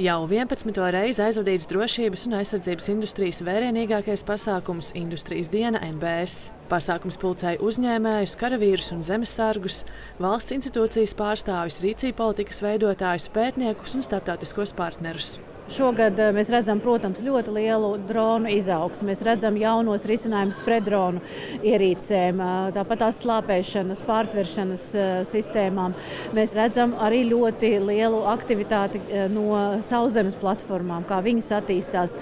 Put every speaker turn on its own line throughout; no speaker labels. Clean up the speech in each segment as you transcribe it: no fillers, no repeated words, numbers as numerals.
Jau 11. reizi aizvadīts drošības un aizsardzības industrijas vērienīgākais pasākums – Industrijas diena NBS. Pasākums pulcēja uzņēmējus, karavīrus un zemesargus, valsts institūcijas pārstāvjus, rīcību politikas veidotājus, pētniekus un starptautiskos partnerus.
Šogad mēs redzam, protams, ļoti lielu dronu izaugsmu. Mēs redzam jaunos risinājumus pret dronu ierīcēm, tāpat tās slāpēšanas, pārtveršanas sistēmām. Mēs redzam arī ļoti lielu aktivitāti no sauszemes platformām, kā viņas attīstās.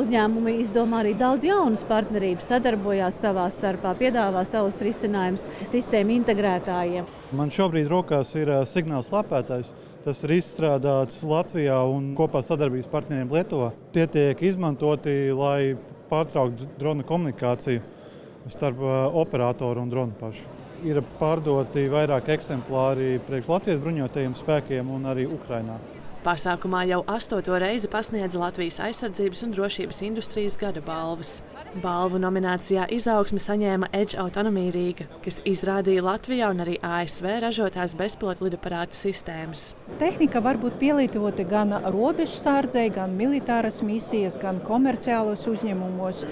Uzņēmumi izdomā arī daudz jaunas partnerības, sadarbojās savā starpā, piedāvā savus risinājumus sistēmu integrētājiem.
Man šobrīd rokās ir signāls slāpētājs. Tas ir izstrādāts Latvijā un kopā sadarbības partneriem Lietuvā. Tie tiek izmantoti, lai pārtrauktu drona komunikāciju starp operatoru un dronu pašu. Ir pārdoti vairāk eksemplāri priekš Latvijas bruņotajiem spēkiem un arī Ukrainā.
Pasākumā jau 8. reizi pasniedz Latvijas aizsardzības un drošības industrijas gada balvas. Balvu nominācijā izaugsme saņēma Edge Autonomija Rīga, kas izrādīja Latvijā un arī ASV ražotās bezpilota lidaparāta sistēmas.
Tehnika var būt pielietota gan robežsardzei, gan militāras misijas, gan komerciālos uzņēmumos,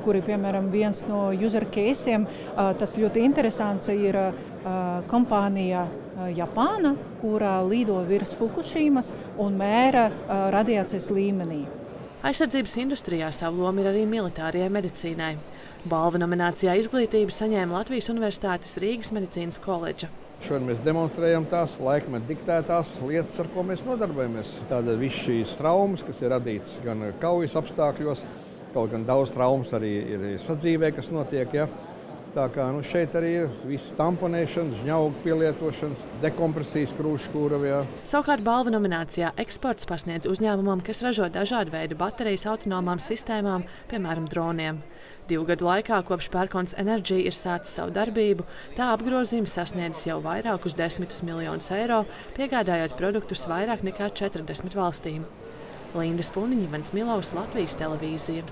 kuri, piemēram, viens no user case'iem, tas ļoti interesants ir kompānija Japāna, kurā lido virs Fukushimas un mēra radiācijas līmenī.
Aizsardzības industrijā savu lomu ir arī militārajai medicīnai. Balvu nominācijā izglītība saņēma Latvijas Universitātes Rīgas medicīnas koledža.
Šodien mēs demonstrējam tās laikmetu diktētās lietas, ar ko mēs nodarbojamies. Tātad viss šīs traumas, kas ir radītas gan kaujas apstākļos, kaut gan daudz traumas arī ir sadzīvē, kas notiek. Ja? Tā kā šeit arī ir viss tamponēšanas, žņaugu pielietošanas, dekompresijas krūškūravjā.
Savukārt balvu nominācijā eksports pasniedz uzņēmumam, kas ražo dažādu veidu baterijas autonomām sistēmām, piemēram, droniem. 2 gadu laikā, kopš Pērkons Energy ir sācis savu darbību, tā apgrozījums sasniedzis jau vairākus 10 miljonus eiro, piegādājot produktus vairāk nekā 40 valstīm. Linda Spundiņa, Ivans Milovs, Latvijas televīzija.